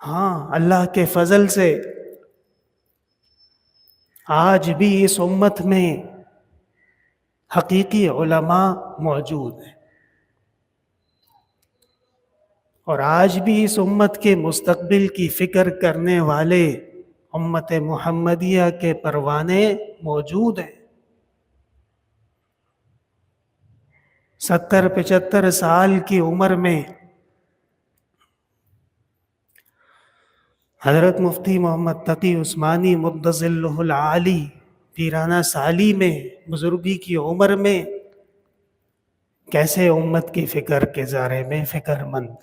ہاں، اللہ کے فضل سے آج بھی اس امت میں حقیقی علماء موجود ہیں، اور آج بھی اس امت کے مستقبل کی فکر کرنے والے امت محمدیہ کے پروانے موجود ہیں۔ 70-75 سال کی عمر میں حضرت مفتی محمد تقی عثمانی مقدس ظلہ العالی پیرانہ سالی میں بزرگی کی عمر میں کیسے امت کی فکر کے بارے میں فکر مند،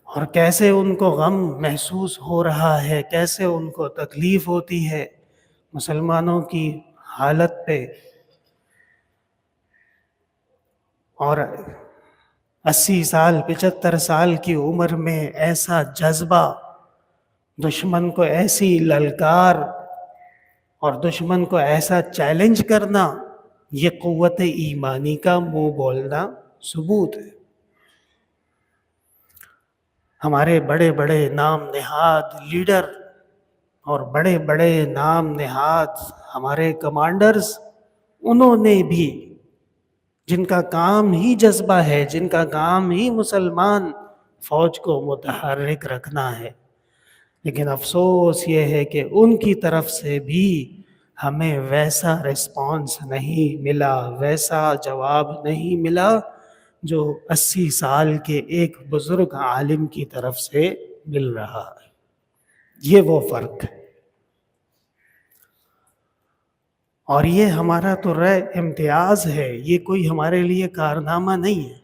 اور کیسے ان کو غم محسوس ہو رہا ہے، کیسے ان کو تکلیف ہوتی ہے مسلمانوں کی حالت پہ، اور 80 سال 75 سال کی عمر میں ایسا جذبہ، دشمن کو ایسی للکار اور دشمن کو ایسا چیلنج کرنا، یہ قوت ایمانی کا منہ بولنا ثبوت ہے۔ ہمارے بڑے بڑے نام نہاد لیڈر اور بڑے بڑے نام نہاد ہمارے کمانڈرز، انہوں نے بھی، جن کا کام ہی جذبہ ہے، جن کا کام ہی مسلمان فوج کو متحرک رکھنا ہے، لیکن افسوس یہ ہے کہ ان کی طرف سے بھی ہمیں ویسا رسپانس نہیں ملا، ویسا جواب نہیں ملا جو 80 سال کے ایک بزرگ عالم کی طرف سے مل رہا ہے۔ یہ وہ فرق ہے، اور یہ ہمارا تو امتیاز ہے، یہ کوئی ہمارے لیے کارنامہ نہیں ہے،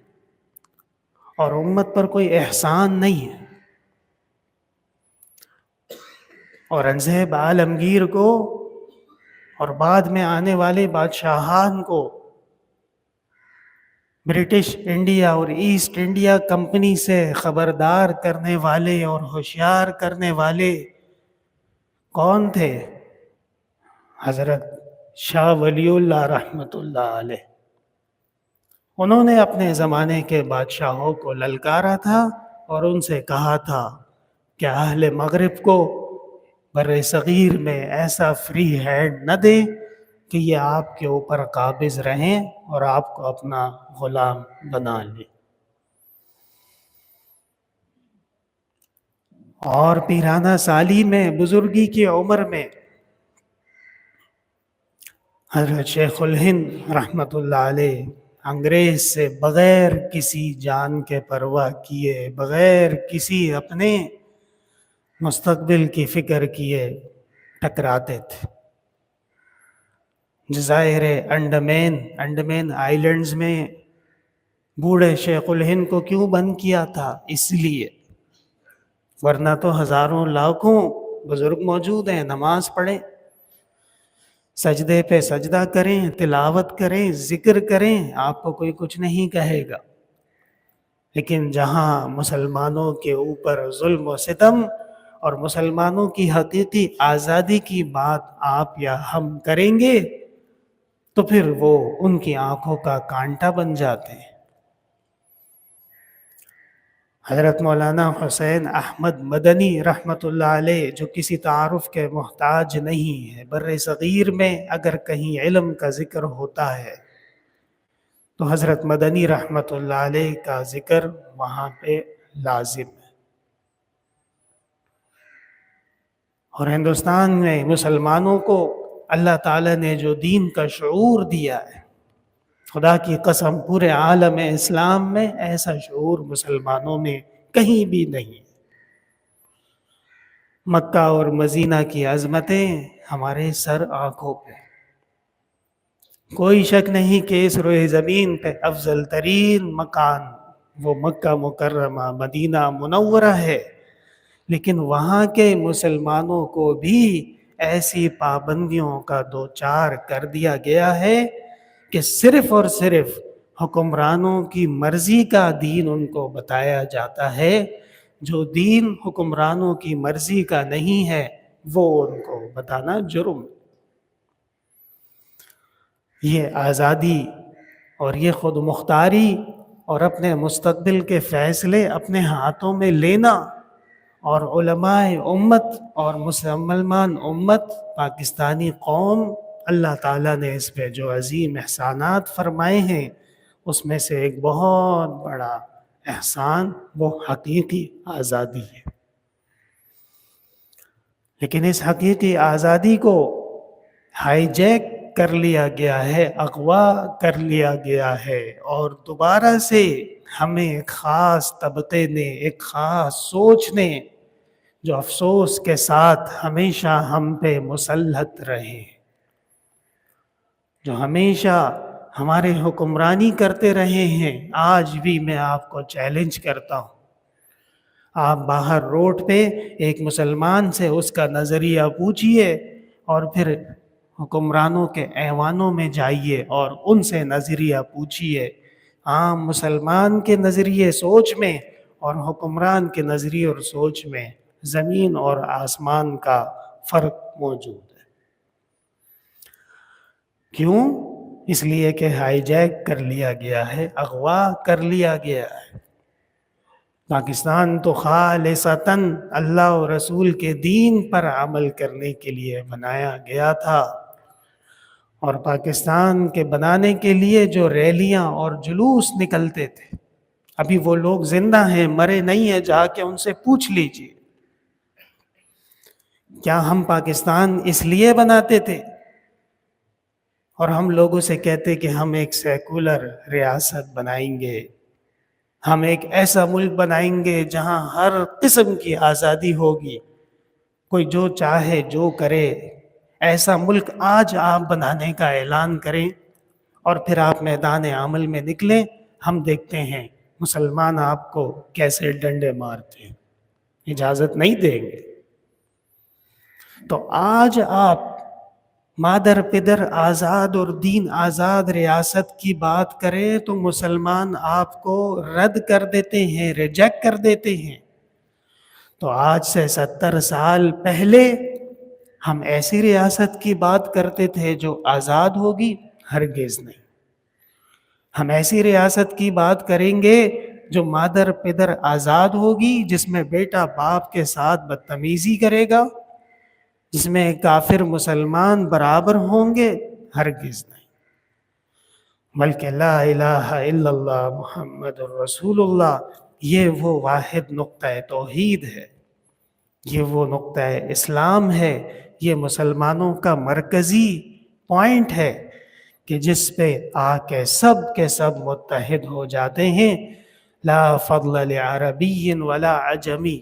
اور امت پر کوئی احسان نہیں ہے۔ اورنگزیب عالمگیر کو اور بعد میں آنے والے بادشاہان کو برٹش انڈیا اور ایسٹ انڈیا کمپنی سے خبردار کرنے والے اور ہوشیار کرنے والے کون تھے؟ حضرت شاہ ولی اللہ رحمۃ اللہ علیہ۔ انہوں نے اپنے زمانے کے بادشاہوں کو للکارا تھا اور ان سے کہا تھا کہ اہل مغرب کو بر صغیر میں ایسا فری ہینڈ نہ دیں کہ یہ آپ کے اوپر قابض رہیں اور آپ کو اپنا غلام بنا لیں۔ اور پیرانہ سالی میں بزرگی کی عمر میں حضرت شیخ الہند رحمۃ اللہ علیہ انگریز سے بغیر کسی جان کے پرواہ کیے، بغیر کسی اپنے مستقبل کی فکر کیے ٹکراتے تھے۔ جزائر انڈمان آئیلینڈز میں بوڑھے شیخ الہند کو کیوں بند کیا تھا؟ اس لیے، ورنہ تو ہزاروں لاکھوں بزرگ موجود ہیں، نماز پڑھیں، سجدے پہ سجدہ کریں، تلاوت کریں، ذکر کریں، آپ کو کوئی کچھ نہیں کہے گا۔ لیکن جہاں مسلمانوں کے اوپر ظلم و ستم اور مسلمانوں کی حقیقی آزادی کی بات آپ یا ہم کریں گے تو پھر وہ ان کی آنکھوں کا کانٹا بن جاتے ہیں۔ حضرت مولانا حسین احمد مدنی رحمۃ اللہ علیہ، جو کسی تعارف کے محتاج نہیں ہے، بر صغیر میں اگر کہیں علم کا ذکر ہوتا ہے تو حضرت مدنی رحمۃ اللہ علیہ کا ذکر وہاں پہ لازم ہے۔ اور ہندوستان میں مسلمانوں کو اللہ تعالیٰ نے جو دین کا شعور دیا ہے، خدا کی قسم پورے عالم اسلام میں ایسا شعور مسلمانوں میں کہیں بھی نہیں۔ مکہ اور مدینہ کی عظمتیں ہمارے سر آنکھوں پہ، کوئی شک نہیں کہ اس روئے زمین پہ افضل ترین مکان وہ مکہ مکرمہ مدینہ منورہ ہے، لیکن وہاں کے مسلمانوں کو بھی ایسی پابندیوں کا دوچار کر دیا گیا ہے کہ صرف اور صرف حکمرانوں کی مرضی کا دین ان کو بتایا جاتا ہے، جو دین حکمرانوں کی مرضی کا نہیں ہے وہ ان کو بتانا جرم۔ یہ آزادی اور یہ خود مختاری اور اپنے مستقبل کے فیصلے اپنے ہاتھوں میں لینا، اور علماء امت اور مسلمان امت پاکستانی قوم، اللہ تعالیٰ نے اس پہ جو عظیم احسانات فرمائے ہیں اس میں سے ایک بہت بڑا احسان وہ حقیقی آزادی ہے۔ لیکن اس حقیقی آزادی کو ہائی جیک کر لیا گیا ہے، اغوا کر لیا گیا ہے، اور دوبارہ سے ہمیں ایک خاص طبقے نے، ایک خاص سوچ نے، جو افسوس کے ساتھ ہمیشہ ہم پہ مسلط رہے، جو ہمیشہ ہمارے حکمرانی کرتے رہے ہیں، آج بھی میں آپ کو چیلنج کرتا ہوں، آپ باہر روڈ پہ ایک مسلمان سے اس کا نظریہ پوچھئے، اور پھر حکمرانوں کے ایوانوں میں جائیے اور ان سے نظریہ پوچھئے۔ عام مسلمان کے نظریے سوچ میں اور حکمران کے نظریے اور سوچ میں زمین اور آسمان کا فرق موجود ہے۔ کیوں؟ اس لیے کہ ہائی جیک کر لیا گیا ہے، اغوا کر لیا گیا ہے۔ پاکستان تو خالصتاً اللہ و رسول کے دین پر عمل کرنے کے لیے بنایا گیا تھا، اور پاکستان کے بنانے کے لیے جو ریلیاں اور جلوس نکلتے تھے، ابھی وہ لوگ زندہ ہیں، مرے نہیں ہیں، جا کے ان سے پوچھ لیجئے، کیا ہم پاکستان اس لیے بناتے تھے؟ اور ہم لوگوں سے کہتے کہ ہم ایک سیکولر ریاست بنائیں گے، ہم ایک ایسا ملک بنائیں گے جہاں ہر قسم کی آزادی ہوگی، کوئی جو چاہے جو کرے، ایسا ملک آج آپ بنانے کا اعلان کریں، اور پھر آپ میدان عمل میں نکلیں، ہم دیکھتے ہیں مسلمان آپ کو کیسے ڈنڈے مارتے ہیں، اجازت نہیں دیں گے۔ تو آج آپ مادر پدر آزاد اور دین آزاد ریاست کی بات کریں تو مسلمان آپ کو رد کر دیتے ہیں، ریجیکٹ کر دیتے ہیں۔ تو آج سے 70 سال پہلے ہم ایسی ریاست کی بات کرتے تھے جو آزاد ہوگی؟ ہرگز نہیں۔ ہم ایسی ریاست کی بات کریں گے جو مادر پدر آزاد ہوگی، جس میں بیٹا باپ کے ساتھ بدتمیزی کرے گا، جس میں کافر مسلمان برابر ہوں گے؟ ہرگز نہیں۔ بلکہ لا الہ الا اللہ محمد الرسول اللہ، یہ وہ واحد نقطہ توحید ہے، یہ وہ نقطہ اسلام ہے، یہ مسلمانوں کا مرکزی پوائنٹ ہے کہ جس پہ آ کے سب متحد ہو جاتے ہیں۔ لا فضل لعربی ولا عجمی،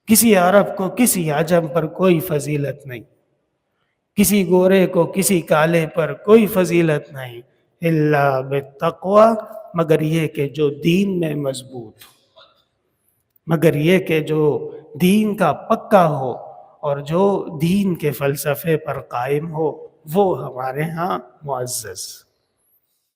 کسی عرب کو کسی عجم پر کوئی فضیلت نہیں، کسی گورے کو کسی کالے پر کوئی فضیلت نہیں، الا بالتقوی، مگر یہ کہ جو دین میں مضبوط ہو، مگر یہ کہ جو دین کا پکا ہو اور جو دین کے فلسفے پر قائم ہو، وہ ہمارے ہاں معزز۔